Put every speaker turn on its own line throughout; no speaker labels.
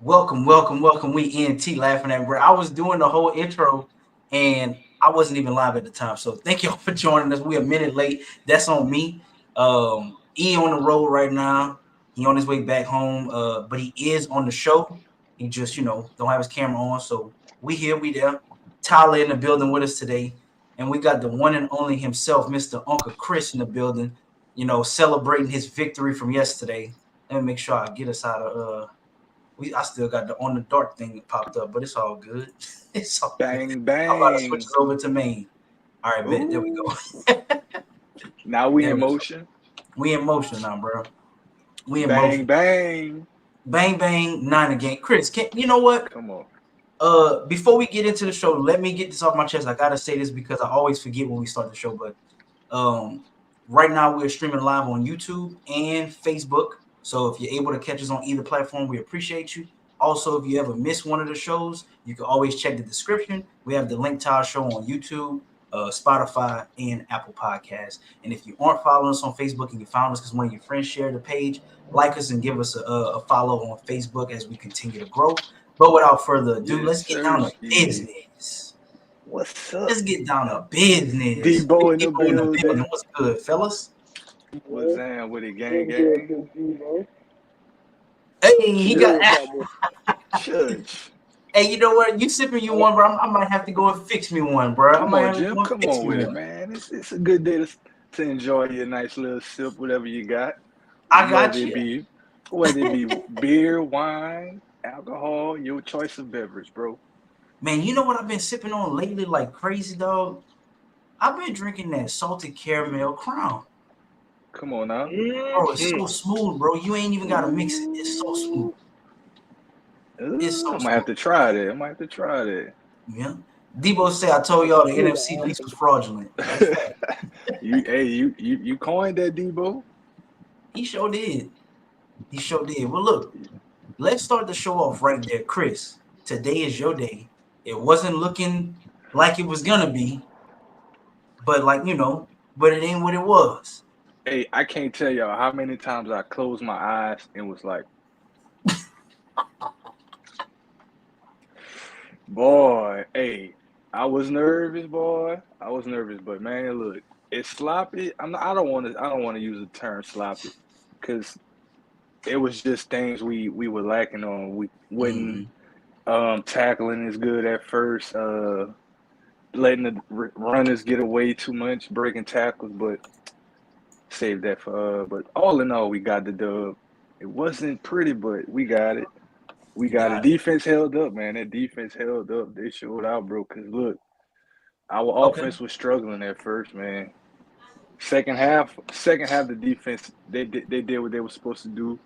Welcome, welcome, welcome. We ENT laughing at bro. I was doing the whole intro and I wasn't even live at the time. So thank y'all for joining us. We're a minute late. That's on me. E on the road right now. He on his way back home. But he is on the show. He just, don't have his camera on. So we here, we there. Tyler in the building with us today. And we got the one and only himself, Mr. Uncle Chris in the building, celebrating his victory from yesterday. Let me make sure I get us out of I still got the on the dark thing that popped up, but it's all good. It's all good.
Bang
I'm about to switch
bang.
it over to main. All right, bet. There we
Ooh.
go.
Now we
There
in
we go.
motion.
We in motion now, bro. We in
Bang
motion.
bang.
Bang bang, nine again. Chris, you know what?
Come on.
Before we get into the show, let me get this off my chest. I gotta say this because I always forget when we start the show. But um, right now we're streaming live on YouTube and Facebook. So if you're able to catch us on either platform, we appreciate you. Also, if you ever miss one of the shows, you can always check the description. We have the link to our show on YouTube, Spotify, and Apple Podcasts. And if you aren't following us on Facebook and you found us because one of your friends shared the page, like us and give us a follow on Facebook as we continue to grow. But without further ado,
Yes,
let's get down to
Sirski.
business.
What's up?
Let's get down to business. Big
Debo in the
people in the building.
building.
What's good, fellas?
What's that with it, gang
What's good,
gang?
Big Debo?
Hey, he
Church.
got.
Good, Cowboy.
Church.
Hey, you know what? You sipping you one, bro? I might have to go and fix me one, bro. I
Come
might
on,
have to
Jim.
go and
Come
fix
on
me
with it,
one.
man. It's a good day to enjoy your nice little sip, whatever you got.
I
Whether
got
it
you,
be whether it be beer, wine, alcohol, your choice of beverage, bro.
man. You know what I've been sipping on lately, like crazy, dog. I've been drinking that salted caramel Crown,
Come on now.
bro. It's
Mm-hmm.
so smooth, bro. You ain't even gotta mix it. It's so smooth.
Ooh.
It's so
I might have
smooth.
to try that. I might have to try that.
Yeah. Debo said I told y'all the NFC lease was fraudulent. That's fact.
you coined that, Debo.
He sure did. He sure did. Well, look, let's start the show off right there, Chris. Today is your day. It wasn't looking like it was gonna be, but but it ain't what it was.
Hey, I can't tell y'all how many times I closed my eyes and was like, boy, hey, I was nervous, boy. I was nervous, but man, look, it's sloppy. I don't want to use the term sloppy because it was just things we were lacking on. We wasn't
Mm-hmm.
tackling as good at first. Letting the runners get away too much, breaking tackles, but save that for. But all in all, we got the dub. It wasn't pretty, but we got it. We
You
got it.
got it.
Defense held up, man. That defense held up. They showed out, bro. Cause look, our
Okay.
offense was struggling at first, man. Second half, the defense they did what they were supposed to do.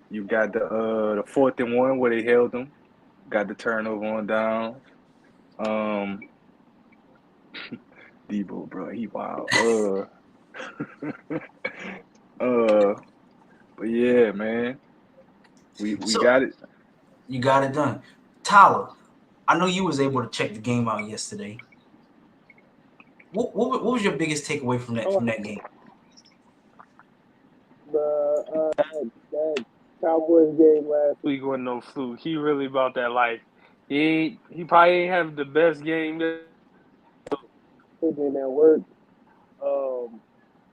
You got the 4th and 1 where they held them. Got the turnover on down. Um, Debo, bro, he wild. Uh, but yeah, man, we
So
got it.
you got it done. Tyler, I know you was able to check the game out yesterday. What was your biggest takeaway from that
Oh,
game?
that Cowboys game last week
Wasn't no fluke. He really about that life. He probably ain't have the best game,
put in that work. Um,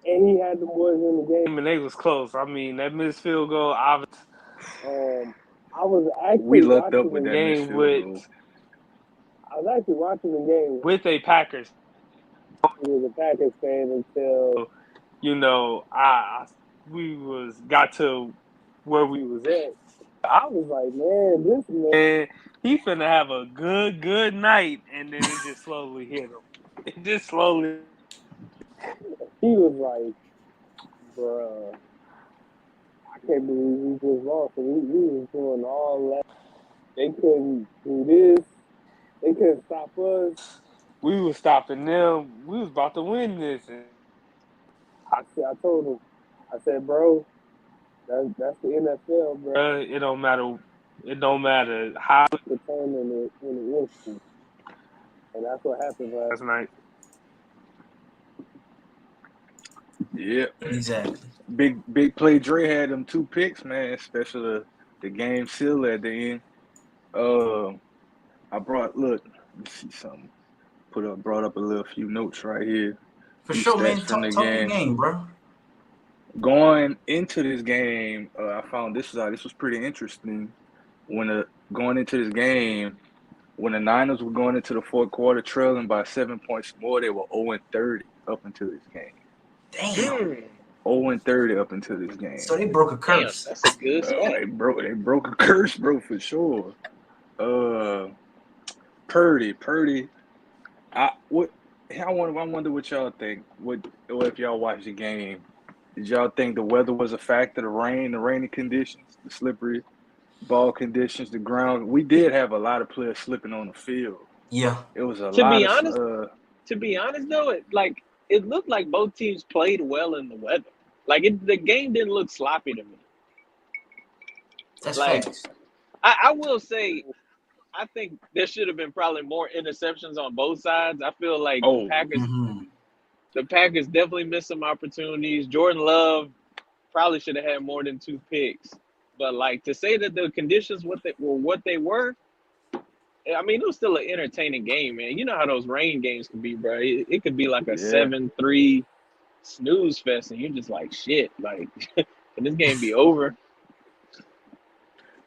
and he had the boys in the game.
and they was close. I mean, that missed field goal, obviously,
I was
We
actually
lucked up
watching
with
the
that missed
game
field goal.
I was actually watching the game
with a Packers.
with a Packers fan until
You know, we was got to where we was at.
I was like, man, this man.
And he finna have a good night, and then it just slowly hit him. It just slowly.
He was like, bruh, I can't believe we just lost. And we was doing all that. They couldn't do this. They couldn't stop us.
We was stopping them. We was about to win this. And
I told him, I said, bro, that's the NFL, bro.
it don't matter. It don't matter how
The turn in the instant, and that's what happened last
last night.
Yeah,
Exactly.
big play. Dre had them 2 picks, man. Especially the game seal at the end. I brought look. Let's see something. Brought up a few notes right here.
For
Few
sure,
stats
man.
from the
Talk your
game.
game, bro.
Going into this game, I found this was pretty interesting. Going into this game, when the Niners were going into the fourth quarter trailing by 7 points more, they were 0-30 up until this game.
Damn.
0-30 up until this game.
So they broke a
Damn,
curse.
that's a good stat.
They broke a curse, bro, for sure. Purdy. I wonder what y'all think. What if y'all watched the game? Did y'all think the weather was a factor? The rainy conditions, the slippery ball conditions, the ground. We did have a lot of players slipping on the field.
Yeah.
It was a
To
lot
be
of.
honest, though, it looked like both teams played well in the weather. Like the game didn't look sloppy to me.
That's
Like
facts.
I will say, I think there should have been probably more interceptions on both sides. I feel like
Oh,
the Packers definitely missed some opportunities. Jordan Love probably should have had more than 2 picks. But like to say that the conditions what they were, I mean, it was still an entertaining game, man. You know how those rain games can be, bro. It could be like a 7-3 snooze fest, and you're just like, shit, like, can this game be over?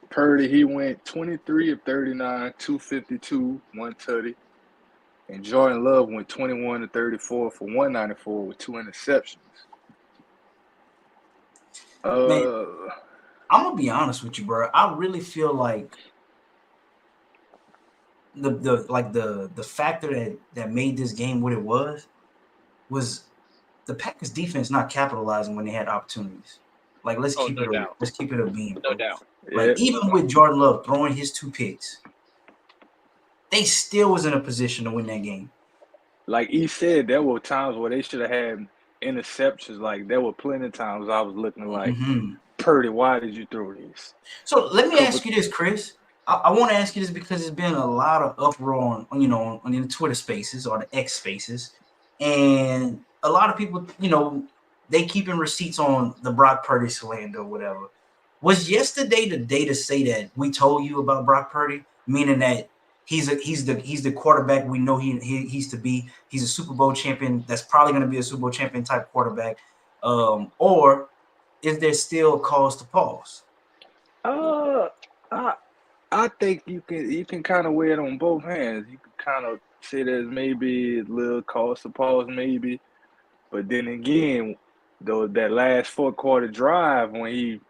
Purdy, he went 23 of 39, 252, 130. And Jordan Love went 21 of 34 for 194 with 2 interceptions.
Man, I'm gonna be honest with you, bro. I really feel like the factor that made this game what it was the Packers defense not capitalizing when they had opportunities. Like let's keep it a beam.
No doubt.
Like even with Jordan Love throwing his 2 picks, they still was in a position to win that game.
Like he said, there were times where they should have had interceptions. Like there were plenty of times I was looking like, Purdy, why did you throw this?
So let me ask you this, Chris. I want to ask you this because there's been a lot of uproar on the Twitter spaces or the X spaces, and a lot of people, they keeping receipts on the Brock Purdy slander or whatever. Was yesterday the day to say that we told you about Brock Purdy, meaning that he's the quarterback we know he's to be. He's a Super Bowl champion. That's probably going to be a Super Bowl champion type quarterback, or is there still cause to pause?
I think you can kind of weigh it on both hands. You can kind of say there's maybe a little cause to pause, maybe, but then again, though that last 4-quarter drive when he,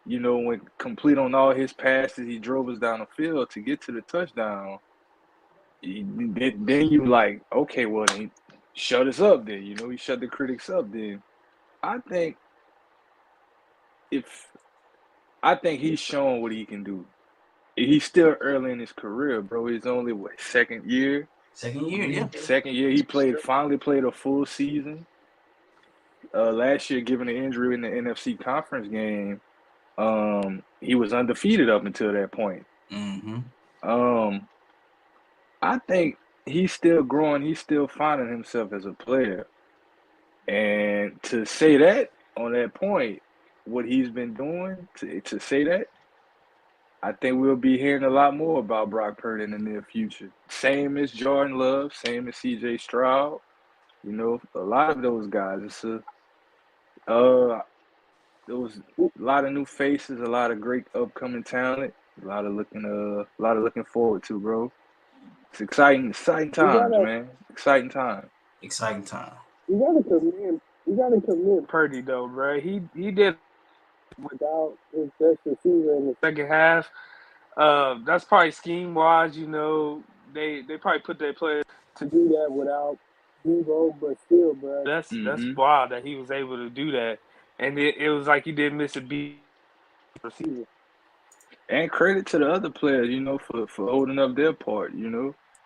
went complete on all his passes, he drove us down the field to get to the touchdown. Then you like, okay, well, he shut us up. Then he shut the critics up. Then I think he's showing what he can do. He's still early in his career, bro. He's only second year.
Second year, yeah.
Second year, he finally played a full season. Last year, given the injury in the NFC Conference game, he was undefeated up until that point. I think he's still growing. He's still finding himself as a player. And to say that on that point, what he's been doing, to say that, I think we'll be hearing a lot more about Brock Purdy in the near future. Same as Jordan Love, same as C.J. Stroud. A lot of those guys. There was a lot of new faces, a lot of great upcoming talent, a lot of looking forward to, bro. It's exciting times, man. Exciting time.
Exciting time.
You gotta commend
Purdy though, bro. He did
without his best receiver in the
second half. That's probably scheme wise, they probably put their players
to do that without Devo, but still, bro.
That's wild that he was able to do that, and it was like he didn't miss a beat receiver.
And credit to the other players, for holding up their part.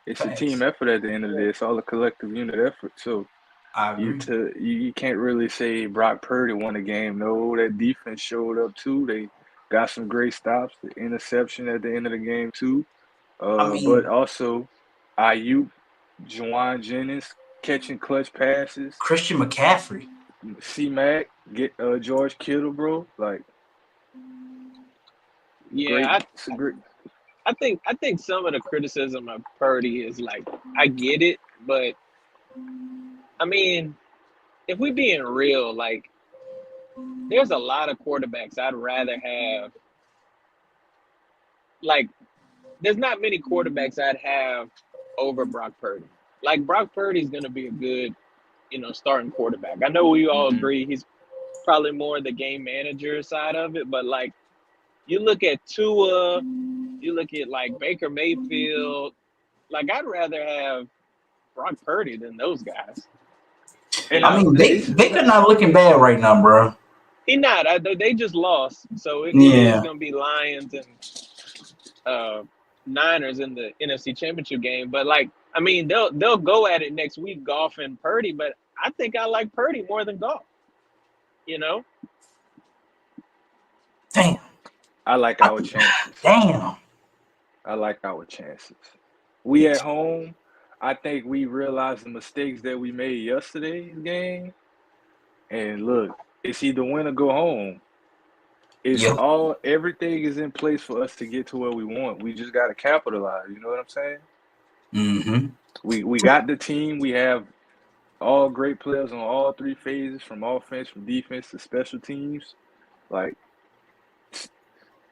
It's a team effort at the end of the day. It's all a collective unit effort. So
I agree.
You can't really say Brock Purdy won the game. No, that defense showed up too. They got some great stops, the interception at the end of the game too. But also Ayuk, Juwan Jennings catching clutch passes.
Christian McCaffrey.
C-Mac, get George Kittle, bro. Like,
yeah,
great.
I think some of the criticism of Purdy is like I get it, but I mean, if we being real, like there's a lot of quarterbacks I'd rather have. Like there's not many quarterbacks I'd have over Brock Purdy. Like Brock Purdy's gonna be a good, starting quarterback. I know we all
Mhm.
agree he's probably more the game manager side of it, but like you look at Tua, you look at like Baker Mayfield, like I'd rather have Brock Purdy than those guys.
And
You
I
I
know,
mean,
it's
Baker not looking bad right now, bro.
he not. They just lost, so it is
Yeah.
gonna be Lions and uh, Niners in the NFC Championship game. But like, I mean, they'll go at it next week, Goff and Purdy. But I think I like Purdy more than Goff. You know,
Damn.
I like
I
our
think,
chances.
damn.
I like our chances. We at home. I think we realized the mistakes that we made yesterday's game. And look, it's either win or go home. It's
Yep.
everything is in place for us to get to where we want. We just got to capitalize. You know what I'm saying?
Mm-hmm.
We got the team. We have all great players on all three phases, from offense, from defense to special teams. Like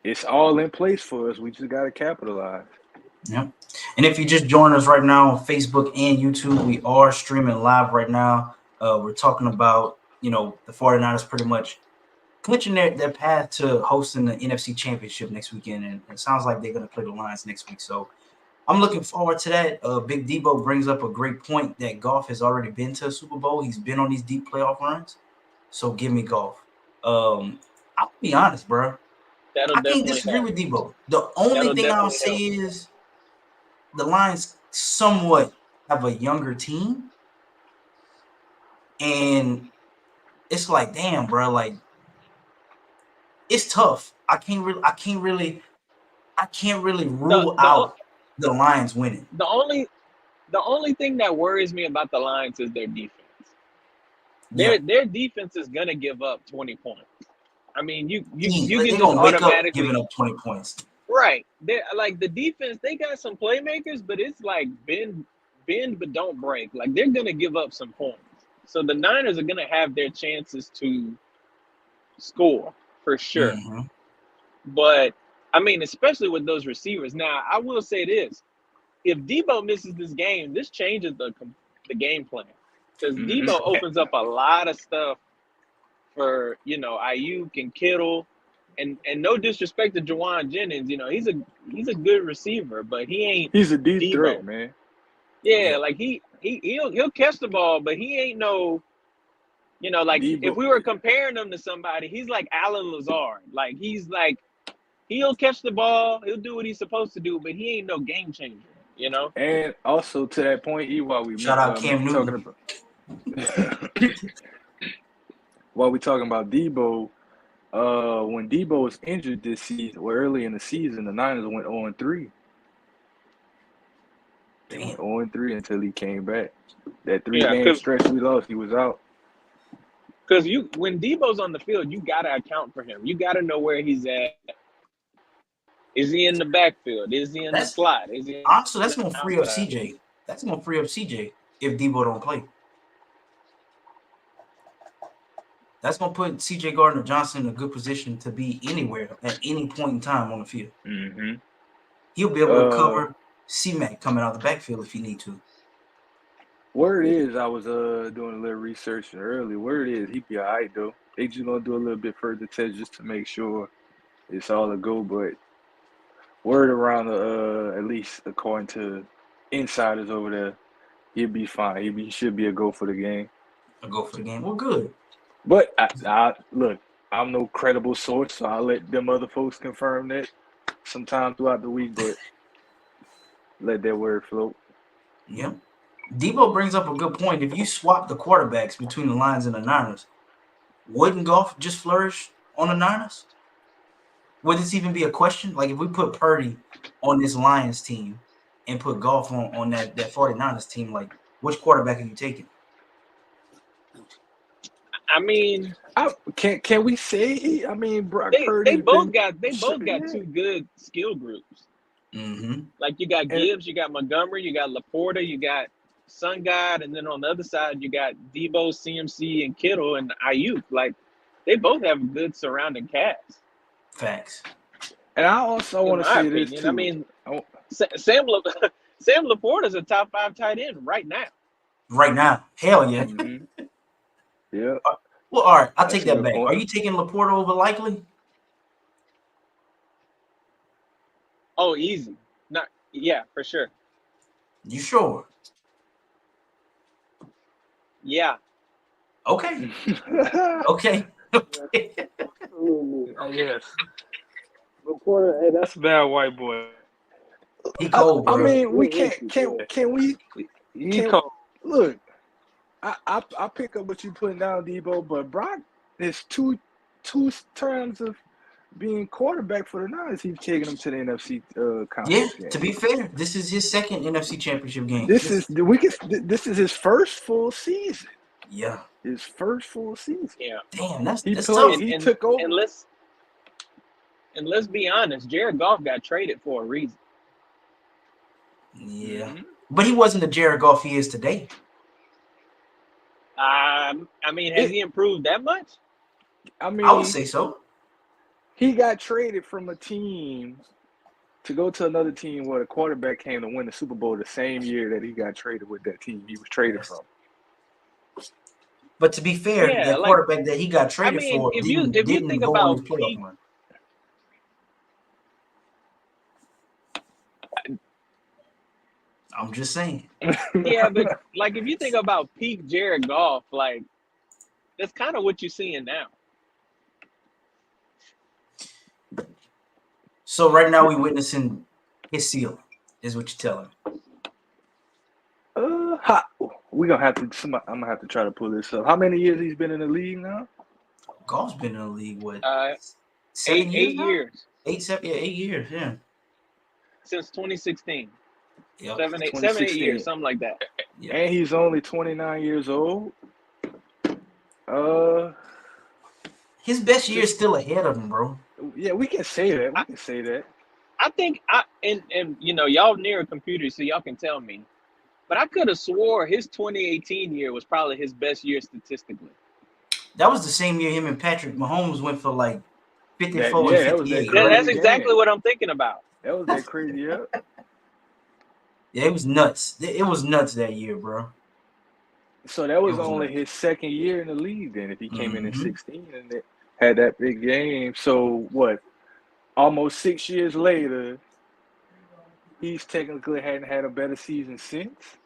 it's all in place for us. We just got to capitalize.
Yep. And if you just joined us right now on Facebook and YouTube, we are streaming live right now. We're talking about, the 49ers pretty much clinching their path to hosting the NFC Championship next weekend. And it sounds like they're going to play the Lions next week. So I'm looking forward to that. Big Debo brings up a great point that Goff has already been to a Super Bowl. He's been on these deep playoff runs. So give me Goff. I'll be honest, bro.
that'll
I can't
definitely
disagree with
happen.
Debo. The only
That'll
thing I'll
definitely
say
help.
is the Lions somewhat have a younger team. And it's like, damn, bro, like it's tough. I can't really
The
rule
the
out the Lions winning.
the only the only thing that worries me about the Lions is their defense.
Yeah.
Their defense is gonna give up 20 points. I mean, you
Like,
can
they're
just
gonna wake up giving
automatically
up 20 points.
right. They like the defense. They got some playmakers, but it's like bend but don't break. Like they're gonna give up some points. So the Niners are gonna have their chances to score for sure.
Mm-hmm.
But I mean, especially with those receivers. Now, I will say this: if Debo misses this game, this changes the game plan because Debo
Mm-hmm.
opens up a lot of stuff for Ayuk and Kittle, and no disrespect to Jawan Jennings, he's a good receiver, but he ain't
He's a deep threat,
Debo.
man.
Yeah,
Yep.
like he'll catch the ball, but he ain't no, like if
Debo,
we were comparing him to somebody, he's like Alan Lazard. Like he's like he'll catch the ball, he'll do what he's supposed to do, but he ain't no game changer, you know?
and also to that point, while we
Shout out Cam
talking
Newton.
about while we talking about Debo, when Debo was injured this season, or early in the season, the Niners went 0-3. They went
Damn.
0-3 until he came back. That
Yeah,
3-game stretch we lost, he was out.
because when Debo's on the field, you gotta account for him. You gotta know where he's at. Is he in the backfield? Is he in the
That's
slot? Is he
honestly
on
that's
the
gonna free up
outside?
CJ. That's gonna free up CJ if Debo don't play. That's gonna put CJ Gardner Johnson in a good position to be anywhere at any point in time on the field.
Mm-hmm.
He'll be able to
Uh,
cover C-Mac coming out of the backfield if he need to.
Word is, I was doing a little research earlier. Word is, he be all right though. They just gonna do a little bit further test just to make sure it's all a go. But word around at least according to insiders over there, he'll be fine. He should be a go for the game.
I'll go for the game. Well, good.
But I look, I'm no credible source, so I'll let them other folks confirm that sometime throughout the week. But let that word float.
Yeah. Debo brings up a good point. If you swap the quarterbacks between the Lions and the Niners, wouldn't Goff just flourish on the Niners? Would this even be a question? Like if we put Purdy on this Lions team and put Goff on that 49ers team, like which quarterback are you taking?
I mean,
Can we say? I mean, Brock
they
Purdy's
both
been.
got
Yeah.
two good skill groups.
Mm-hmm.
Like you got Gibbs, you got Montgomery, you got Laporta, you got Sun God, and then on the other side you got Debo, CMC, and Kittle and Ayuk. Like they both have a good surrounding cast.
Facts.
And I also
In
want to
my
say this
opinion,
too.
I mean, Sam Laporta is a top 5 tight end right now.
Right now, hell yeah.
Mm-hmm. Yeah.
Well, all right, I'll
That's
take
a
that
good
back.
point.
Are you taking Laporta over Likely?
Oh, easy. Not yeah, for sure.
You sure?
Yeah.
Okay. Okay.
Absolutely.
Yes.
Laporta, hey,
That's a bad white boy.
He cold,
I
bro.
mean, we
He
can we
He
can
cold.
look. I pick up what you putting down, Debo, but Brock is two terms of being quarterback for the Niners. He's taking them to the NFC
Yeah,
conference game.
to be fair, this is his second NFC Championship game.
This is his first full season.
Yeah.
His first full season.
Yeah.
Damn, that's
took
tough.
he took over.
And let's be honest, Jared Goff got traded for a reason.
Yeah.
Mhm.
But he wasn't the Jared Goff he is today.
I mean, has he improved that much?
I mean,
I would say so.
he got traded from a team to go to another team where the quarterback came to win the Super Bowl the same year that he got traded with that team he was traded from.
But to be fair,
Yeah,
the
like,
quarterback that he got traded
I mean,
for
if you
didn't
think
go on
about
his playoff
peak,
run. I'm just saying.
yeah, but like if you think about peak Jared Goff, like that's kind of what you're seeing now.
So right now we're witnessing his ceiling, is what you're telling me.
I'm gonna have to try to pull this up. How many years he's been in the league now?
Goff's been in the league, what,
8
years now?
years
8 years, yeah.
since 2016.
Yep.
7, 8 years, something like that.
Yep.
And he's only 29 years old.
His best year is still ahead of him, bro.
Yeah, we can say that.
I think and you know, y'all near a computer, so y'all can tell me. But I could have swore his 2018 year was probably his best year statistically.
That was the same year him and Patrick Mahomes went for like 54 and
that was that
58.
crazy
That's
game.
exactly what I'm thinking about.
That was that crazy, yeah.
Yeah, it was nuts. It was nuts that year, bro.
So that was
It was
only
nuts.
his second year in the league then, if he came in
Mhm.
16 and it had that big game. So what? Almost 6 years later, he's technically hadn't had a better season since.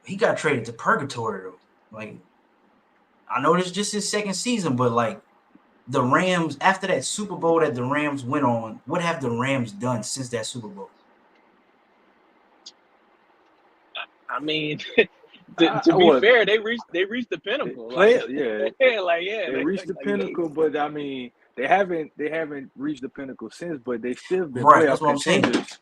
He got traded to purgatory though. Like, I know this is just his second season, but like the Rams, after that Super Bowl that the Rams went on, what have the Rams done since that Super Bowl?
I mean, to be fair, they reached the pinnacle.
They
Reached
reached the pinnacle, but I mean, they haven't reached the pinnacle since. But they still been
Right,
playoff
that's what I'm saying.
contenders.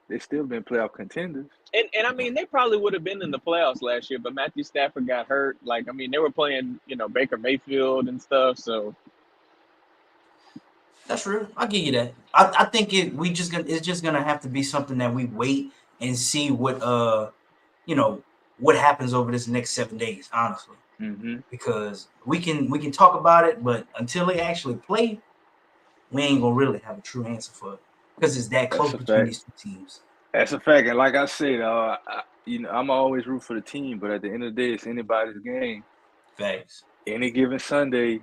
They still been playoff contenders.
And I mean, they probably would have been in the playoffs last year, but Matthew Stafford got hurt. Like, I mean, they were playing, you know, Baker Mayfield and stuff. So
That's real. I'll give you that. I think it's just gonna have to be something that we wait and see what what happens over this next 7 days, honestly.
Mm-hmm.
Because we can talk about it, but until they actually play, we ain't gonna really have a true answer for it. Because it's that close between these two teams.
That's a fact. And like I said, I'm always root for the team, but at the end of the day, it's anybody's game.
Facts.
Any given Sunday.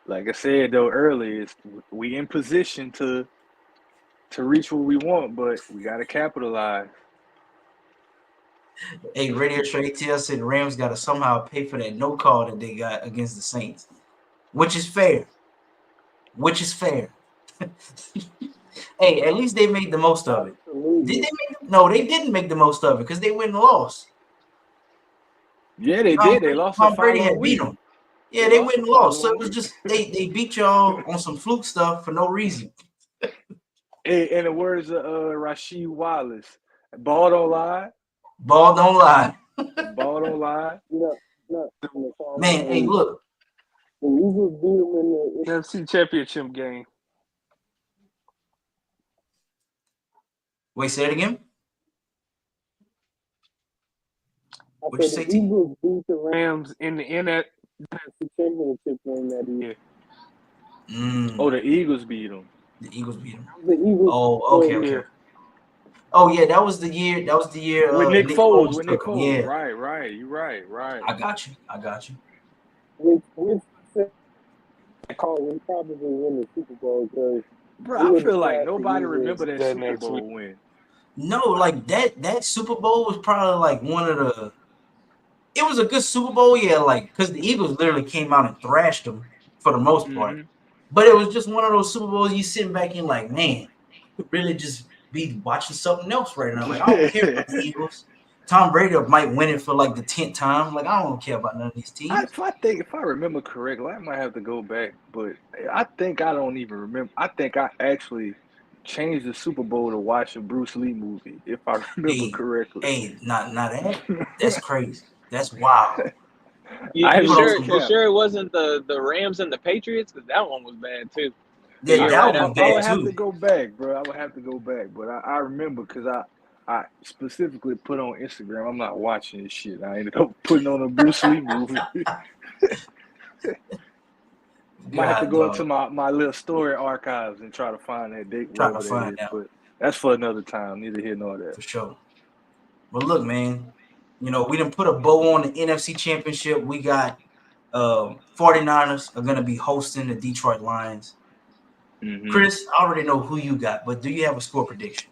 Like I said though earlier, we in position to reach what we want, but we gotta capitalize.
Hey, Radio Trade TL said the Rams gotta somehow pay for that no call that they got against the Saints, which is fair. Hey, at least they made the most of it. Did they No, they didn't make the most of it because they went and lost.
Yeah, they did. They lost.
Tom Brady had beat them. Yeah, they went and lost. So it was just they beat y'all on some fluke stuff for no reason.
Hey, in the words of Rasheed Wallace, ball don't lie.
Ball don't lie.
Ball don't lie.
Man, hey, look.
The Eagles beat them in the
NFC Championship game.
Wait, say it again.
I
What'd you
said
say,
the
T?
Eagles beat the Rams in the NFC Championship game that year.
Oh,
Mm,
the Eagles beat them.
the Eagles beat them.
The Eagles.
Oh, okay, okay.
Yeah.
Oh yeah, that was the year. That was the year
With Nick
Nick
Foles.
Foles
With Nick
took him.
Foles.
Yeah,
Right. You're right.
I got you. I got you.
With call, we probably win the Super Bowl because
Bro,
we
I
would
feel
have
like
smashed the
nobody
Eagles
remember that
that
Super
next week.
Bowl win.
No, like that Super Bowl was probably like one of the. It was a good Super Bowl, yeah, like because the Eagles literally came out and thrashed them for the most part.
Mm-hmm.
But it was just one of those Super Bowls you sitting back in like, man, you could really just be watching something else right now. Like I don't care about the Eagles. Tom Brady might win it for like the 10th time. Like I don't care about none of these teams.
If I remember correctly, I might have to go back, but I think I don't even remember. I think I actually changed the Super Bowl to watch a Bruce Lee movie, if I remember correctly.
Not that. That's crazy. That's wild.
You,
I
you
ain't
People don't
gonna
sure?
see.
You
cap.
sure it wasn't the Rams and the Patriots? Because that one was bad too. The
Yeah,
year
that
right
one was
I
after
bad
would
that.
have to
too.
go back, bro. I would have to go back, but I remember because I specifically put on Instagram. I'm not watching this shit. I ended up putting on a Bruce Lee movie. Might have to
God,
go into
dog.
my little story archives and try to find that date,
Trying to
whatever that
find
is.
out
But that's for another time. Neither here nor there.
for sure. But look, man, we didn't put a bow on the NFC Championship. We got 49ers are going to be hosting the Detroit Lions.
Mm-hmm.
Chris, I already know who you got, but do you have a score prediction?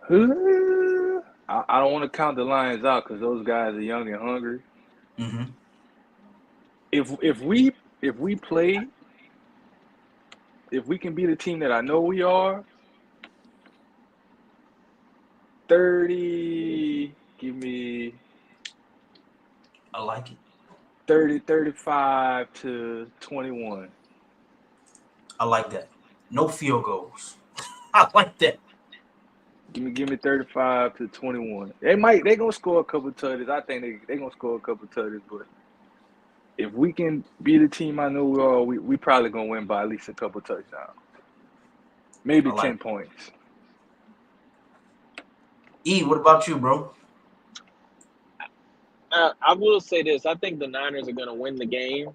I don't want to count the Lions out because those guys are young and hungry.
Mm-hmm.
If we play, if we can be the team that I know we are, 30, give me
I like it.
35 to 21.
I like that. No field goals. I like that.
Give me 35 to 21. They gonna score a couple touchdowns. I think they gonna score a couple touchdowns, but if we can be the team I know we are, we probably gonna win by at least a couple touchdowns. Maybe
I like
10
it.
points.
E, what about you, bro?
I will say this: I think the Niners are going to win the game,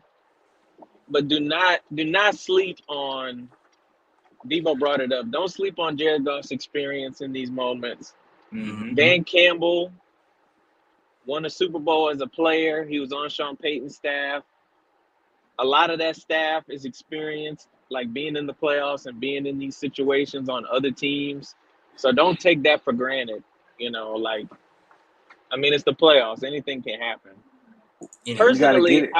but do not sleep on. Debo brought it up. Don't sleep on Jared Goff's experience in these moments.
Mm-hmm.
Dan Campbell won a Super Bowl as a player. He was on Sean Payton's staff. A lot of that staff is experienced, like being in the playoffs and being in these situations on other teams. So don't take that for granted. Like, I mean, it's the playoffs. Anything can happen.
We gotta get
Personally,
it.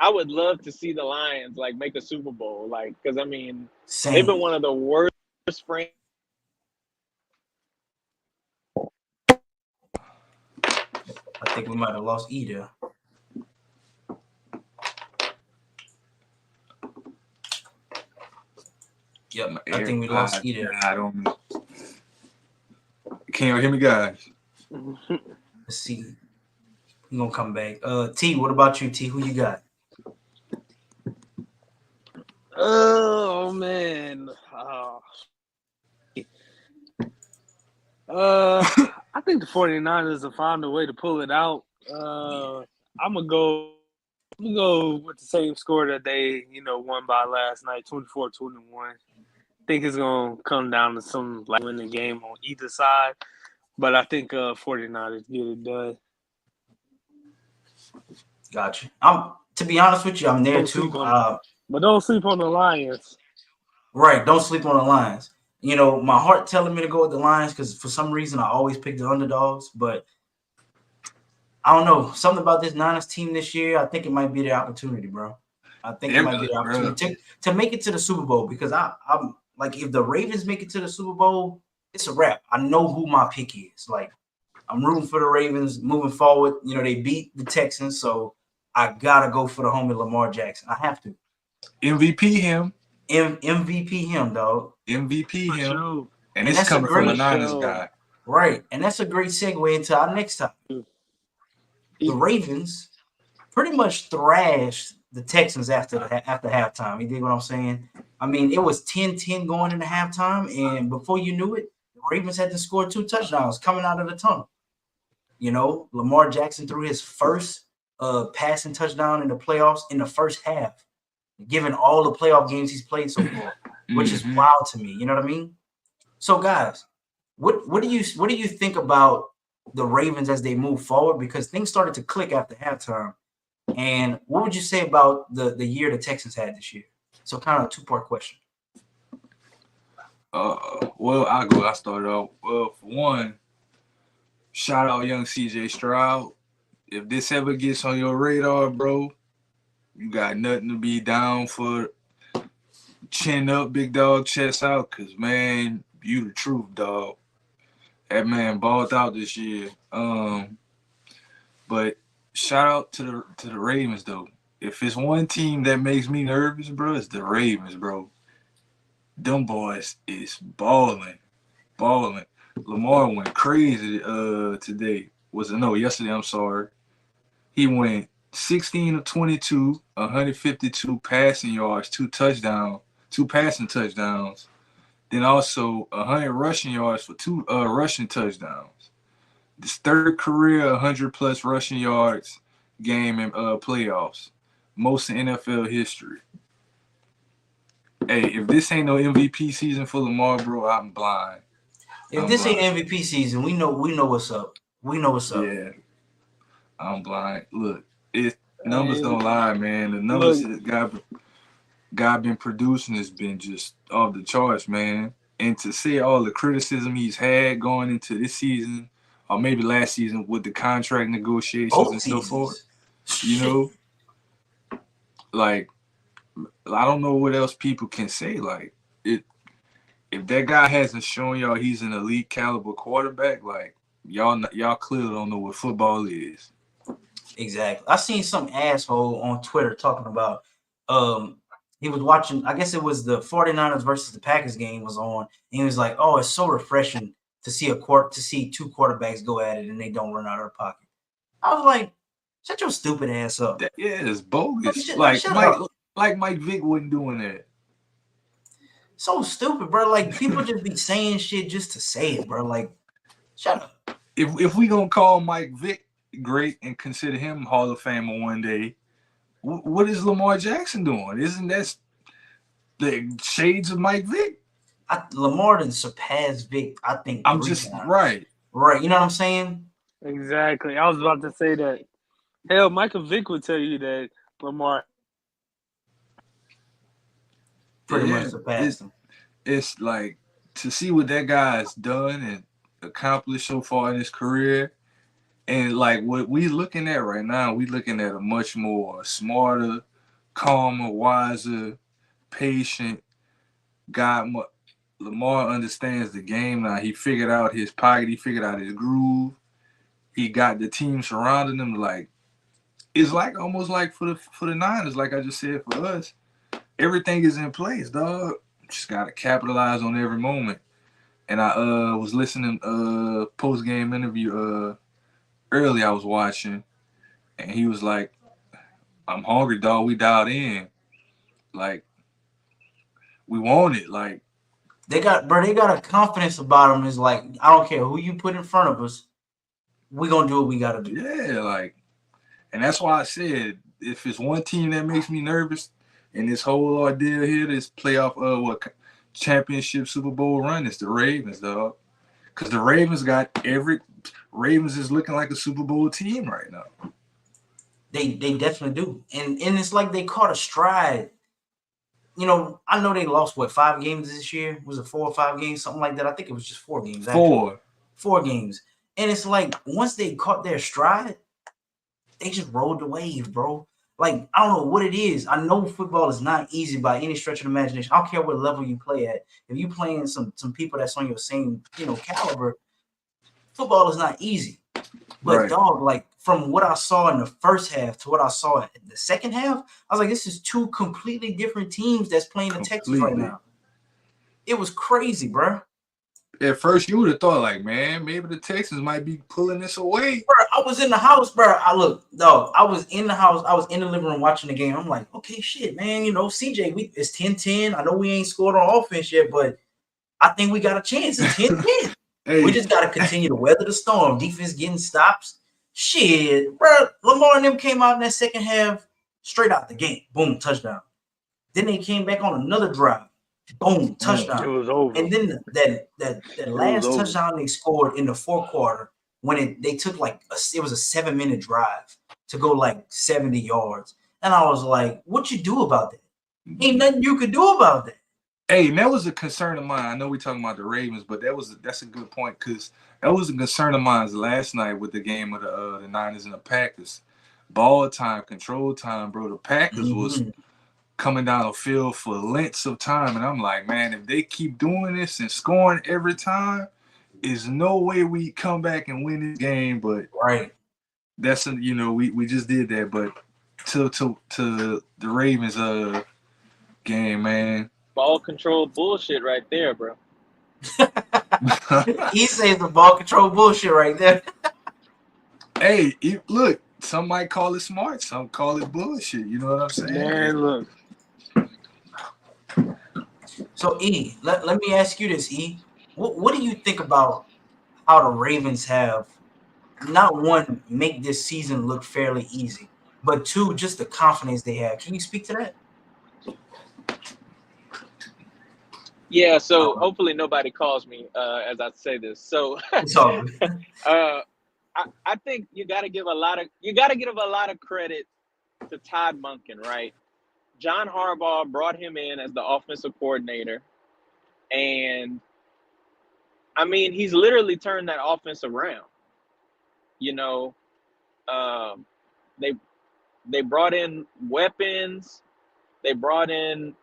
I would love to see the Lions like make a Super Bowl, like because I mean they've been
Same.
one of the worst franchises.
I think we might have lost E there. Yep, I think we lost E there.
I don't. Can you hear me, guys?
Let's see. We're gonna come back. T, what about you, T? Who you got?
Oh man. I think the 49ers will find a way to pull it out. I'm gonna go with the same score that they, won by last night, 24-21. I think it's gonna come down to some like win the game on either side. But I think 49ers get it done.
Gotcha. To be honest with you, I'm there too.
But don't sleep on the Lions.
Right. Don't sleep on the Lions. My heart telling me to go with the Lions because for some reason I always pick the underdogs. But I don't know. Something about this Niners team this year, I think it might be their opportunity, bro. I think it might be their opportunity to make it to the Super Bowl because I'm like, if the Ravens make it to the Super Bowl, it's a wrap. I know who my pick is. Like, I'm rooting for the Ravens moving forward. They beat the Texans, so I gotta go for the homie Lamar Jackson. I have to.
MVP him.
MVP him, dog.
MVP him.
Sure.
And it's coming from a Niners guy.
Right. And that's a great segue into our next topic. The Ravens pretty much thrashed the Texans after halftime. You dig what I'm saying? I mean, it was 10-10 going into halftime, and before you knew it, the Ravens had to score 2 touchdowns coming out of the tunnel. You know, Lamar Jackson threw his first passing touchdown in the playoffs in the first half, given all the playoff games he's played so far, which is wild to me. You know what I mean? So, guys, what do you think about the Ravens as they move forward? Because things started to click after halftime. And what would you say about the year the Texans had this year? So, kind of a 2-part question.
Well, I started off. Well, for one, shout out young CJ Stroud. If this ever gets on your radar, bro, you got nothing to be down for. Chin up, big dog, chest out, cause man, you the truth, dog. That man balled out this year. But shout out to the Ravens though. If it's one team that makes me nervous, bro, it's the Ravens, bro. Them boys is balling. Lamar went crazy today. Yesterday, I'm sorry. He went 16 of 22, 152 passing yards, 2 passing touchdowns. Then also 100 rushing yards for 2 rushing touchdowns. This third career 100-plus rushing yards game in playoffs. Most in NFL history. Hey, if this ain't no MVP season for Lamar, bro, I'm blind.
If this ain't MVP season, we know what's up. We know what's up.
Yeah, I'm blind. Look, numbers don't lie, man. The numbers that God been producing has been just off the charts, man. And to see all the criticism he's had going into this season, or maybe last season with the contract negotiations and so forth, you know, like, I don't know what else people can say. Like, if that guy hasn't shown y'all he's an elite caliber quarterback, like, y'all clearly don't know what football is.
Exactly. I seen some asshole on Twitter talking about he was watching, I guess it was the 49ers versus the Packers game was on, and he was like, "Oh, it's so refreshing to see two quarterbacks go at it and they don't run out of their pocket." I was like, "Shut your stupid ass up."
Yeah, it's bogus.
Shut up.
Mike Vick wasn't doing that.
So stupid, bro. Like, people just be saying shit just to say it, bro. Like, shut up.
If we gonna call Mike Vick great and consider him Hall of Famer one day, what is Lamar Jackson doing? Isn't that the shades of Mike Vick?
Lamar didn't surpass Vick, I think.
I'm just times. Right.
You know what I'm saying?
Exactly. I was about to say that. Hell, Michael Vick would tell you that Lamar
pretty much surpassed him.
It's like, to see what that guy's done and accomplished so far in his career, and like what we looking at right now, we looking at a much more smarter, calmer, wiser, patient guy. Lamar understands the game now. He figured out his pocket. He figured out his groove. He got the team surrounding him. Like, it's like almost like for the Niners, like I just said, for us, everything is in place, dog. Just gotta capitalize on every moment. And I was listening post-game interview early I was watching, and he was like, "I'm hungry, dog. We dialed in. Like, we want it." Like,
they got a confidence about them. Is like, I don't care who you put in front of us, we gonna do what we gotta do.
Yeah, like, and that's why I said, if it's one team that makes me nervous in this whole ordeal here, this playoff championship Super Bowl run, it's the Ravens, dog. Because the Ravens Ravens is looking like a Super Bowl team right now.
They definitely do. And it's like they caught a stride. You know, I know they lost, 5 games this year? Was it 4 or 5 games? Something like that. I think it was just 4 games. Actually. 4 games. And it's like, once they caught their stride, they just rode the wave, bro. Like, I don't know what it is. I know football is not easy by any stretch of the imagination. I don't care what level you play at. If you playing some people that's on your same, caliber, football is not easy. But right. Dog, like, from what I saw in the first half to what I saw in the second half, I was like, this is 2 completely different teams that's playing the Texans right now. It was crazy, bro.
at first you would have thought like, man, maybe the Texans might be pulling this away.
Bro, I was in the house, bro. I was in the house. I was in the living room watching the game. I'm like, okay, shit, man. CJ, it's 10-10. I know we ain't scored on offense yet, but I think we got a chance. It's 10-10.
Hey,
we just got to continue to weather the storm. Defense getting stops. Shit, bro. Lamar and them came out in that second half straight out the gate. Boom, touchdown. Then they came back on another drive. Boom, touchdown.
It was over.
And then that last touchdown they scored in the fourth quarter when they took it was a 7-minute drive to go like 70 yards. And I was like, what you do about that? Ain't nothing you could do about that.
Hey, and that was a concern of mine. I know we're talking about the Ravens, but that's a good point because that was a concern of mine last night with the game of the Niners and the Packers. Ball time, control time, bro. The Packers was coming down the field for lengths of time, and I'm like, man, if they keep doing this and scoring every time, there's no way we come back and win this game. But
right,
that's we just did that. But to the Ravens game, man.
Ball control bullshit right there, bro.
He says the ball control bullshit right there.
Hey, look, some might call it smart, some call it bullshit. You know what I'm saying?
Man, look.
So, E, let me ask you this, E. What do you think about how the Ravens have, not one, make this season look fairly easy, but two, just the confidence they have? Can you speak to that?
Yeah, so hopefully nobody calls me as I say this. So
it's all
I think you got to give a lot of credit to Todd Monken, right? John Harbaugh brought him in as the offensive coordinator, and I mean, he's literally turned that offense around. They brought in weapons, they brought in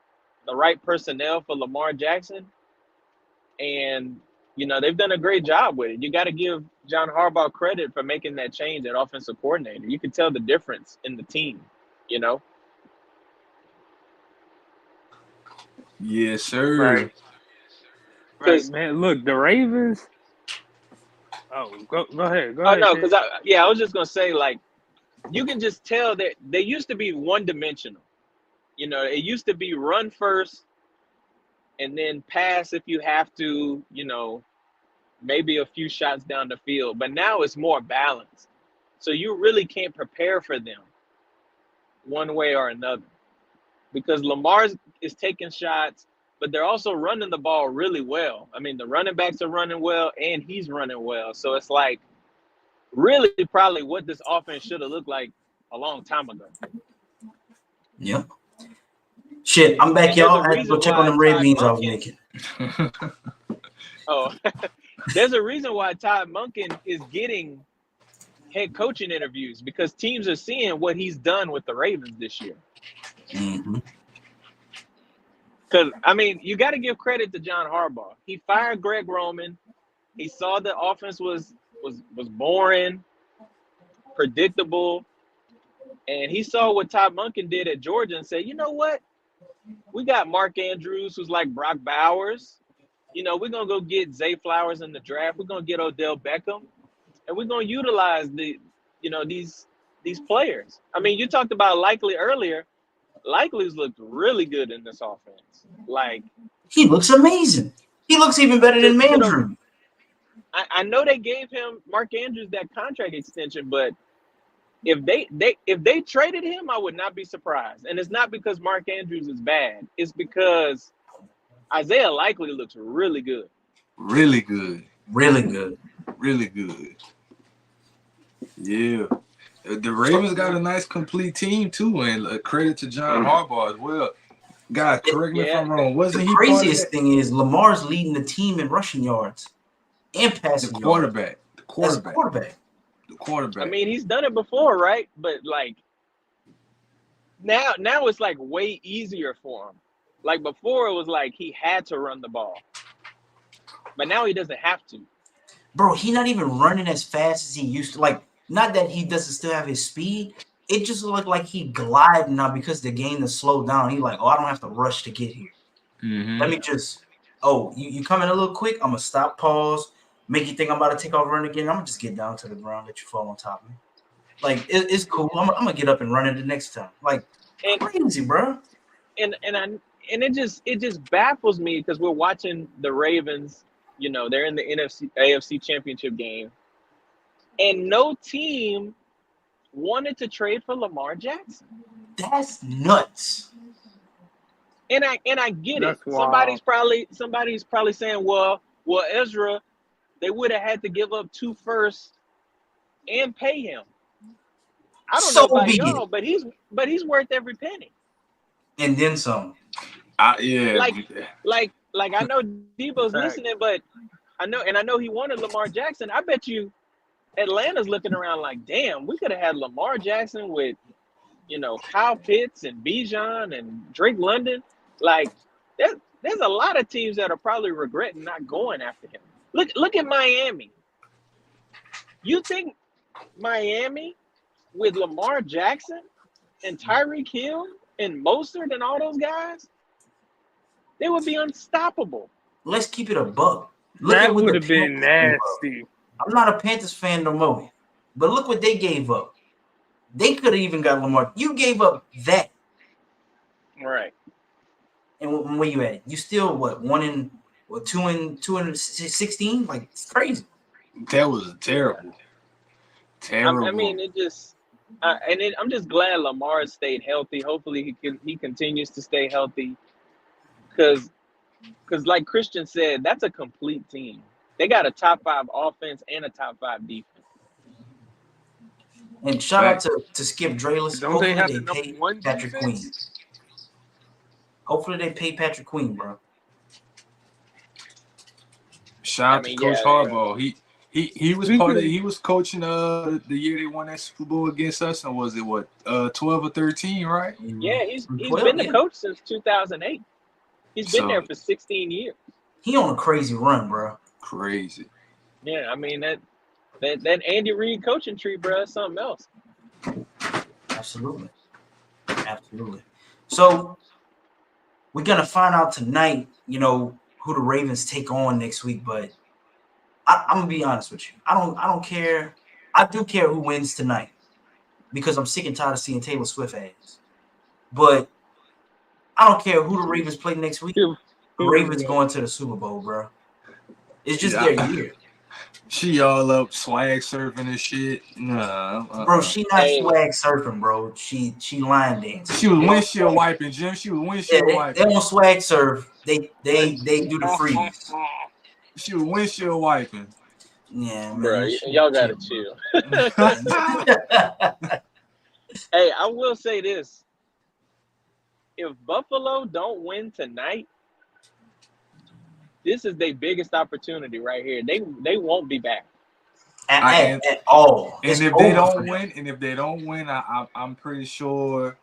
the right personnel for Lamar Jackson, and they've done a great job with it. You got to give John Harbaugh credit for making that change at offensive coordinator. You can tell the difference in the team.
Yes, sir.
Right, man. Look, the Ravens. Oh, go ahead.
Oh no, because I was just gonna say, like, you can just tell that they used to be one-dimensional. It used to be run first and then pass if you have to. Maybe a few shots down the field, but now it's more balanced. So you really can't prepare for them one way or another, because Lamar is taking shots, but they're also running the ball really well. I mean, the running backs are running well, and he's running well. So it's like really probably what this offense should have looked like a long time ago.
Yep. Shit, I'm back, y'all. I have to go check on them red beans I was making.
Oh, there's a reason why Todd Monken is getting head coaching interviews, because teams are seeing what he's done with the Ravens this year. Because, I mean, you got to give credit to John Harbaugh. He fired Greg Roman. He saw the offense was boring, predictable, and he saw what Todd Monken did at Georgia and said, you know what? We got Mark Andrews, who's like Brock Bowers. We're going to go get Zay Flowers in the draft. We're going to get Odell Beckham, and we're going to utilize these players. I mean, you talked about Likely earlier. Likely's looked really good in this offense. Like,
he looks amazing. He looks even better than Mandrew.
I know they gave him, Mark Andrews, that contract extension, but if they traded him, I would not be surprised. And it's not because Mark Andrews is bad. It's because Isaiah Likely looks really good.
Really good.
Really good.
Really good. Yeah. The Ravens got a nice complete team too, and credit to John Harbaugh as well. God, correct me if I'm wrong. Wasn't he?
The craziest thing is Lamar's leading the team in rushing yards and passing
yards. The quarterback.
I mean, he's done it before, right? But like now it's like way easier for him. Like before, it was like he had to run the ball, but now he doesn't have to.
Bro, he's not even running as fast as he used to. Like, not that he doesn't still have his speed. It just looked like he gliding now because the game is slowed down. He's like, oh, I don't have to rush to get here. Let me just oh, you coming a little quick, I'm gonna stop, pause, make you think I'm about to take off running again. I'm gonna just get down to the ground, let you fall on top of me. Like it's cool. I'm gonna get up and run it the next time. Like
And
crazy, bro.
and it just baffles me because we're watching the Ravens. You know, they're in the AFC Championship game, and no team wanted to trade for Lamar Jackson.
That's nuts.
And I get it.
That's wild.
Somebody's probably saying, well, Ezra, they would have had to give up 2 firsts and pay him. I don't know
So
about
be
y'all,
it.
but he's worth every penny.
And then some.
Yeah.
Like I know Debo's
Fact.
listening, but I know he wanted Lamar Jackson. I bet you Atlanta's looking around like, damn, we could have had Lamar Jackson with, you know, Kyle Pitts and Bijan and Drake London. Like, there's a lot of teams that are probably regretting not going after him. Look at Miami. You think Miami with Lamar Jackson and Tyreek Hill and Mostert and all those guys, they would be unstoppable.
Let's keep it a buck. Look
That
at what
would
the
have been
Panthers gave up.
nasty.
I'm not a Panthers fan no more, but look what they gave up. They could have even got Lamar. You gave up that,
Right.
and where you at? You still what? 2-16? Like it's crazy.
That was terrible. Terrible.
I mean, it just, I'm just glad Lamar stayed healthy. Hopefully, he continues to stay healthy, because like Christian said, that's a complete team. They got a top 5 offense and a top 5 defense.
And shout out to Skip Drayless.
Don't they
Hopefully
have
they
the number
pay
1
Patrick Queen.
defense?
Hopefully they pay Patrick Queen, bro.
Shout out to Coach Harbaugh. He was part of. He was coaching the year they won that Super Bowl against us, and was it 12 or 13, right?
Yeah, he's
12,
been the coach since 2008. He's been
So-
there for 16 years.
He on a crazy run, bro.
Crazy.
Yeah, I mean that Andy Reid coaching tree, bro, is something else.
Absolutely. So we're gonna find out tonight, you know, who the Ravens take on next week. But I'm gonna be honest with you. I don't care. I do care who wins tonight because I'm sick and tired of seeing Taylor Swift ads. But I don't care who the Ravens play next week. The Ravens going to the Super Bowl, bro. It's just their year.
She all up swag surfing and shit. Nah,
Bro, she not
Hey.
swag surfing, bro. She line dancing.
She was windshield wiping, Jim. She was
Yeah,
windshield
they
wiping.
don't swag surf. They do the freeze.
She was windshield wiping.
Yeah, man.
Bro, y'all gotta chill. Hey, I will say this. If Buffalo don't win tonight, this is their biggest opportunity right here. They won't be back.
At all.
And
It's
if they
over for
don't
them.
win, I'm pretty sure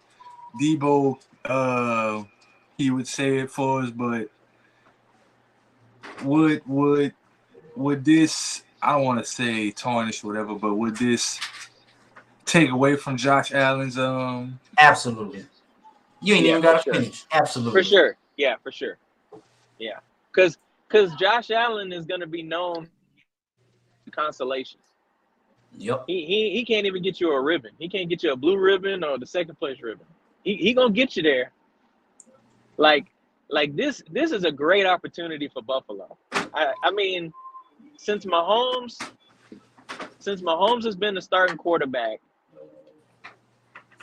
Debo he would say it for us, but would this, I don't want to say tarnish or whatever, but would this take away from Josh Allen's
Absolutely. You ain't
Yeah,
even got to
for sure.
finish. Absolutely.
For sure. Yeah, for sure. Yeah. Because Josh Allen is going to be known for consolation.
Yep.
He can't even get you a ribbon. He can't get you a blue ribbon or the second place ribbon. He going to get you there. Like this is a great opportunity for Buffalo. I mean, since Mahomes has been the starting quarterback,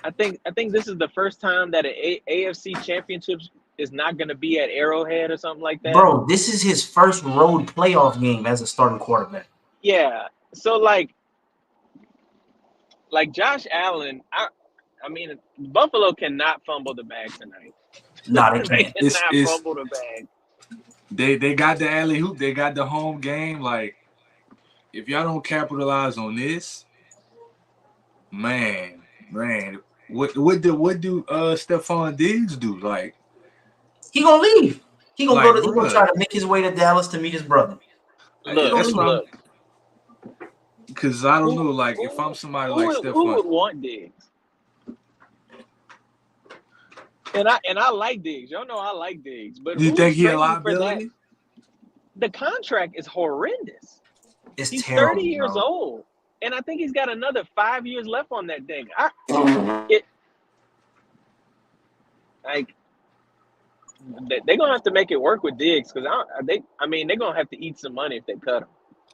I think this is the first time that an AFC Championship is not going to be at Arrowhead or something like that.
Bro, this is his first road playoff game as a starting quarterback.
Yeah. So like Josh Allen, I mean, Buffalo cannot fumble the bag tonight.
Nah, they
They
can't.
cannot fumble the bag.
they got the alley hoop, they got the home game. Like, if y'all don't capitalize on this, man, what do Stephon Diggs do? Like,
He gonna leave. He gonna
Like,
go to. He gonna
bruh.
try to make his way to Dallas to meet his brother.
Look.
Because I don't know, like, if I'm somebody like
Who would
Stephon,
want Diggs? And I like Diggs. Y'all know I like Diggs. But
you
who's
think he a
trading for that?
liability?
the contract is horrendous.
It's
He's
terrible,
30 years
bro.
old, and I think he's got another 5 years left on that thing. They're gonna have to make it work with Diggs because they're gonna have to eat some money if they cut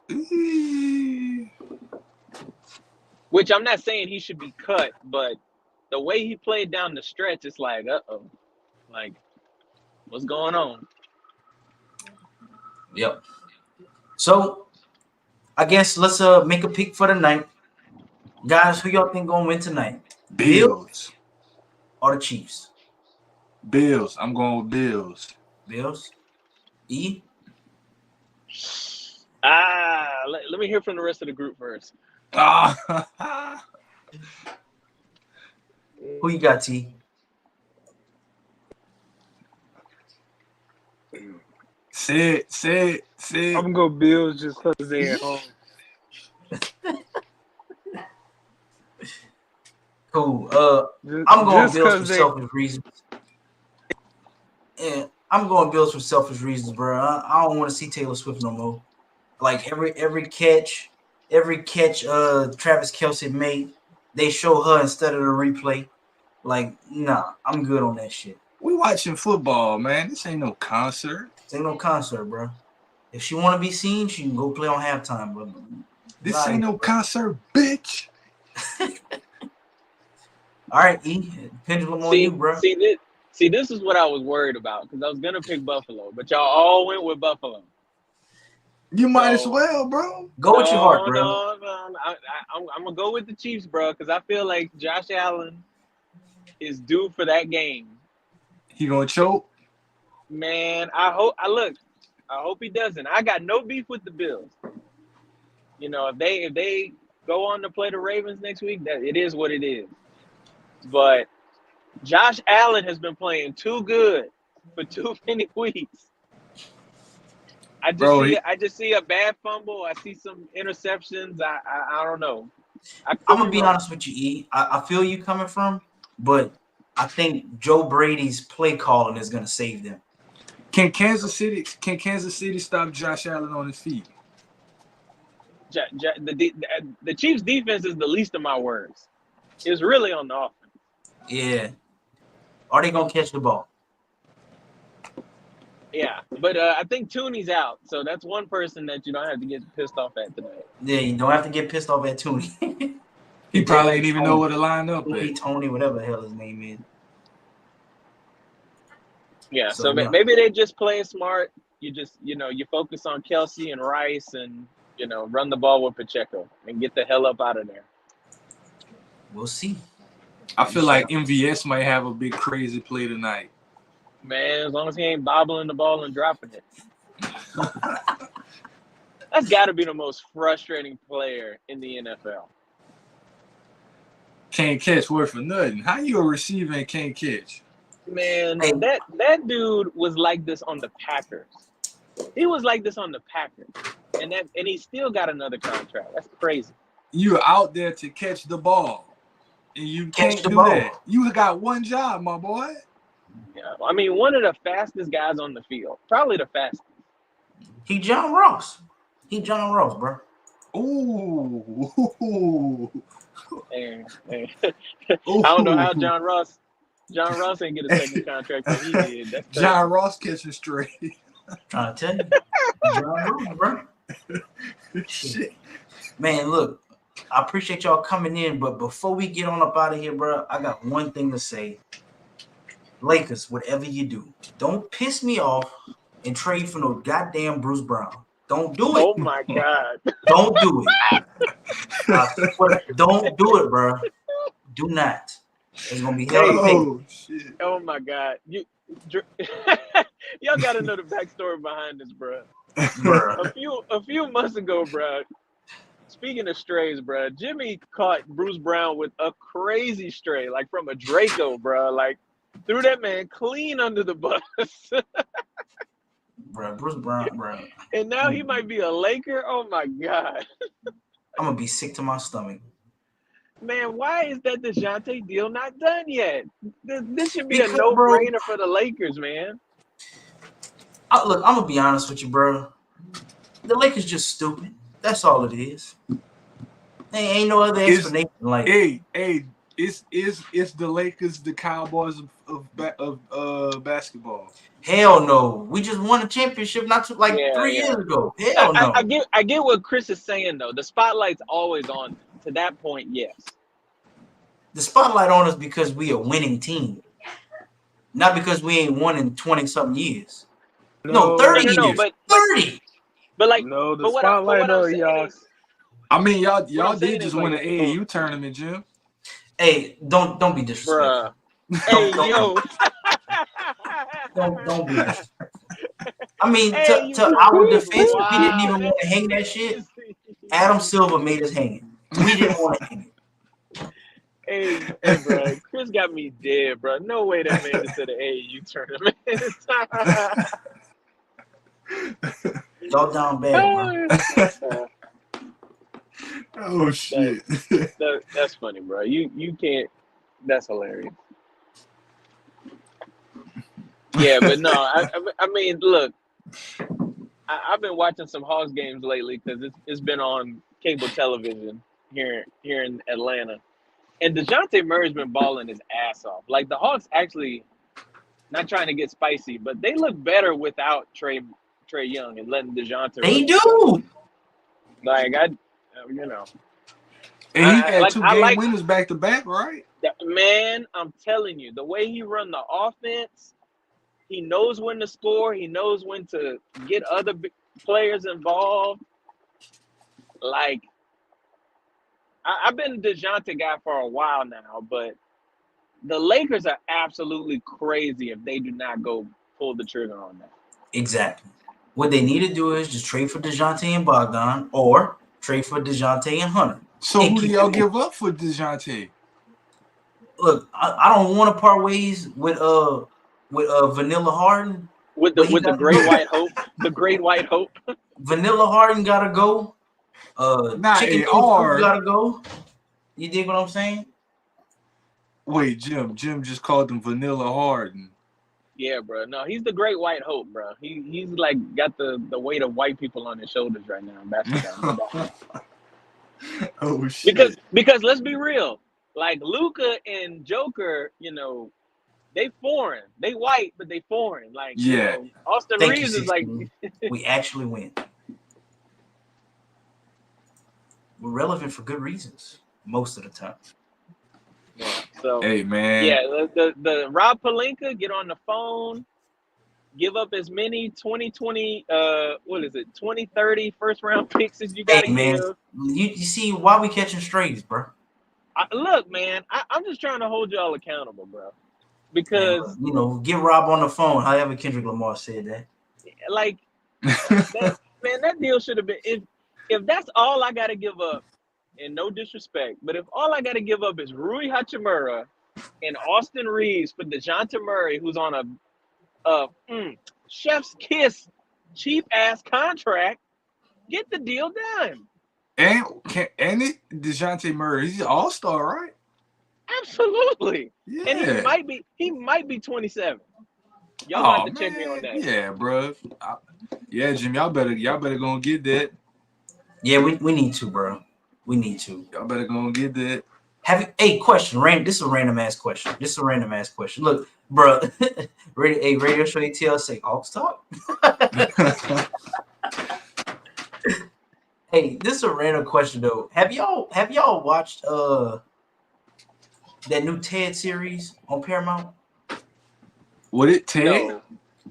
him. Which I'm not saying he should be cut, but the way he played down the stretch, it's like, like, what's going on?
Yep. So I guess let's make a pick for the night. Guys, who y'all think gonna win tonight?
Bills
or the Chiefs?
Bills. I'm going with Bills.
Bills. E?
Let me hear from the rest of the group first.
Who you got, T?
Say it.
I'm gonna go Bills just because they're at home.
Cool. I'm going Bills for selfish reasons. Yeah, I'm going Bills for selfish reasons, bro. I don't want to see Taylor Swift no more. Like every catch Travis Kelce made, they show her instead of the replay. Like, nah, I'm good on that shit.
We watching football, man. This ain't no concert.
This ain't no concert, bro. If she want to be seen, she can go play on halftime, but
this ain't no concert, bitch.
All right, E. Pendulum on you, bro.
See, this is what I was worried about because I was gonna pick Buffalo, but y'all all went with Buffalo.
You might as well, bro.
Go with your heart, bro.
No. I'm gonna go with the Chiefs, bro, because I feel like Josh Allen is due for that game.
He gonna choke?
Man, I hope he doesn't. I got no beef with the Bills. You know, if they go on to play the Ravens next week, that it is what it is. But Josh Allen has been playing too good for too many weeks. I just see a bad fumble. I see some interceptions. I don't know.
I'm gonna be honest with you, E. I feel you coming from, but I think Joe Brady's play calling is gonna save them.
Can Kansas City stop Josh Allen on his feet?
The Chiefs' defense is the least of my worries. It's really on the offense.
Yeah. Are they gonna catch the ball?
Yeah, but I think Tooney's out, so that's one person that you don't have to get pissed off at tonight.
Yeah, you don't have to get pissed off at Tooney.
He probably ain't even know what to line up at.
Tony, whatever the hell his name is.
Yeah, so maybe they just play smart. You just, you focus on Kelce and Rice and, run the ball with Pacheco and get the hell up out of there.
We'll see.
I feel like MVS might have a big crazy play tonight.
Man, as long as he ain't bobbling the ball and dropping it. That's got to be the most frustrating player in the NFL.
Can't catch word for nothing. How you a receiver and can't catch?
Man, that dude was like this on the Packers. He was like this on the Packers. And he still got another contract. That's crazy.
You're out there to catch the ball. And you can't do that. You got one job, my boy.
Yeah, I mean, one of the fastest guys on the field. Probably the fastest.
He John Ross, bro.
Ooh.
Hey. I don't know how John Ross ain't get a second contract that he did. That's
John Ross catching straight.
Trying to tell you. John Ross, bro. Shit. Man, look, I appreciate y'all coming in, but before we get on up out of here, bro, I got one thing to say. Lakers, whatever you do, don't piss me off and trade for no goddamn Bruce Brown. Don't do it.
Oh my God.
Don't do it. I swear, don't do it, bro. Do not. It's gonna be hell.
Shit.
Oh my God. Y'all gotta know the backstory behind this, bro. A few months ago, bro. Speaking of strays, bro, Jimmy caught Bruce Brown with a crazy stray, like from a Draco, bro. Like threw that man clean under the bus.
Bro, Bruce Brown, bro.
And now he might be a Laker. Oh my God.
I'm gonna be sick to my stomach.
Man, why is that DeJounte deal not done yet? This should be a no-brainer for the Lakers, man.
Look, I'm gonna be honest with you, bro. The Lakers just stupid. That's all it is. There ain't no other
It's
explanation. Like,
it's the Lakers, the Cowboys of basketball.
hell no. We just won a championship not too, like
Yeah,
3 years
yeah.
ago. Hell
I
no.
get what Chris is saying though. The spotlight's always on them. To that point, yes.
The spotlight on us because we a winning team, not because we ain't won in 20-something years. No,
No,
30
No.
years.
But
30.
like,
no, the
but
spotlight
what I'm
on
saying
y'all.
is,
I mean,
what
y'all
I'm saying
did
is
just win
like,
an AAU tournament, Jim.
Hey, don't be disrespectful.
bruh. Hey,
Don't
yo.
don't be disrespectful. I mean,
Hey,
to our
you
defense, we didn't
wow.
even want to hang that shit. Adam Silver made us hang it. We didn't want to hang it.
Hey, bro. Chris got me dead, bro. No way that made it to the AAU tournament.
Y'all down bad, bro.
Oh shit!
That's funny, bro. You can't. That's hilarious. Yeah, but no, I mean, look, I've been watching some Hawks games lately because it's been on cable television here in Atlanta, and DeJounte Murray's been balling his ass off. Like the Hawks actually, not trying to get spicy, but they look better without Trey Young and letting DeJounte
They
run the show.
do.
Like you know,
And he had
like
two
I
game
like
winners back to back, right?
that, man. I'm telling you, the way he run the offense, he knows when to score. He knows when to get other players involved. Like I've been a DeJounte guy for a while now, but the Lakers are absolutely crazy if they do not go pull the trigger on that.
Exactly. What they need to do is just trade for DeJounte and Bogdan, or trade for DeJounte and Hunter.
So
And
who do
keep
y'all
it
give up for DeJounte?
Look, I don't want to part ways with Vanilla Harden.
With
But he
the
got to
great
go.
white hope, the great white hope.
Vanilla Harden gotta go.
Not
Chicken Noodle Soup
AR.
gotta go. You dig what I'm saying?
Wait, Jim just called him Vanilla Harden.
Yeah, bro. No, he's the great white hope, bro. He's like got the weight of white people on his shoulders right now in basketball.
Oh shit!
Because let's be real, like Luka and Joker, they foreign. They white, but they foreign. Like
Yeah.
Austin
Thank
Reeves
you,
is like
16. We actually win. We're relevant for good reasons most of the time.
yeah. So
Hey man.
yeah, the Rob Pelinka, get on the phone, give up as many 2020 2030 first round picks as you gotta
Hey man,
give.
you see why we catching strays, bro?
Look, man, I'm just trying to hold y'all accountable, bro.
Man,
Because
get Rob on the phone. However, Kendrick Lamar said that.
like that deal should have been if that's all I gotta give up, and no disrespect, but if all I gotta give up is Rui Hachimura and Austin Reeves for DeJounte Murray, who's on a chef's kiss cheap ass contract, get the deal done.
and DeJounte Murray, he's an all-star, right?
Absolutely.
Yeah.
And he might be 27. Y'all have to check me on that.
Yeah, bro. Yeah, Jim, y'all better go and get that.
Yeah, we need to, bro. We need to.
Y'all better go and get that.
Question. This is a random ass question. Look, bro. Radio show ATL say Hawks talk. Hey, this is a random question though. Have y'all watched that new Ted series on Paramount?
What it Ted?
No.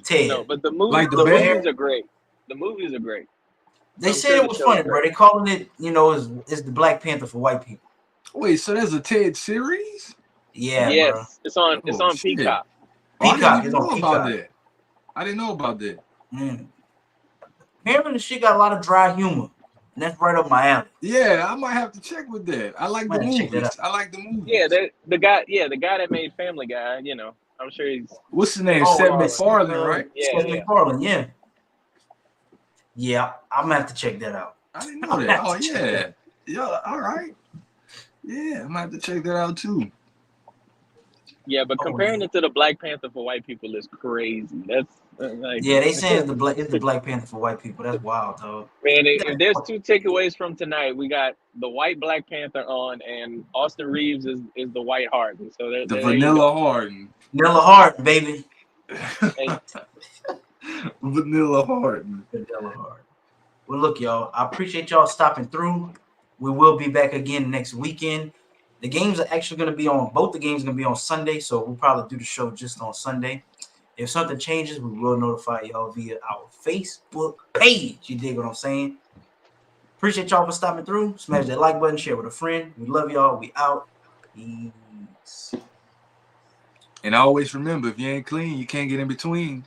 Ted.
No, but the movies,
Like
the
the bear?
movies are great. The movies are great.
They
I'm
said
sure
it
the
was
show's
funny, bro.
great.
They calling it, is the Black Panther for white people.
Wait, so there's a Ted series?
Yeah,
yes,
bro.
it's on
shit.
Peacock.
Peacock
I
is
didn't
on
know about
Peacock.
that. I didn't know about that.
Apparently, the shit got a lot of dry humor, and that's right up my alley.
Yeah, I might have to check with that. I like the movies. I like the movies.
Yeah, the guy that made Family Guy. I'm sure he's.
What's the name?
Oh,
Seth MacFarlane, right?
Seth MacFarlane, yeah. Yeah, I'm gonna have to check that out.
I didn't know that. Oh yeah. Yeah, all right. Yeah, I'm gonna have to check that out too.
Yeah, but
Oh
comparing
yeah.
it to the Black Panther for white people is crazy. That's like,
Yeah, they saying it's the Black Panther for white people. That's wild, dog.
man, if there's two takeaways from tonight, we got the white Black Panther on, and Austin Reeves is the white Harden. So
The
there you
Vanilla
go.
Harden.
Vanilla Hart, baby.
Hey,
Vanilla Harden.
Vanilla Hart. Well, look, y'all. I appreciate y'all stopping through. We will be back again next weekend. The games are actually going to be on. Both the games are going to be on Sunday, so we'll probably do the show just on Sunday. If something changes, we will notify y'all via our Facebook page. You dig what I'm saying? Appreciate y'all for stopping through. Smash that like button, share with a friend. We love y'all. We out. Peace.
And always remember, if you ain't clean, you can't get in between.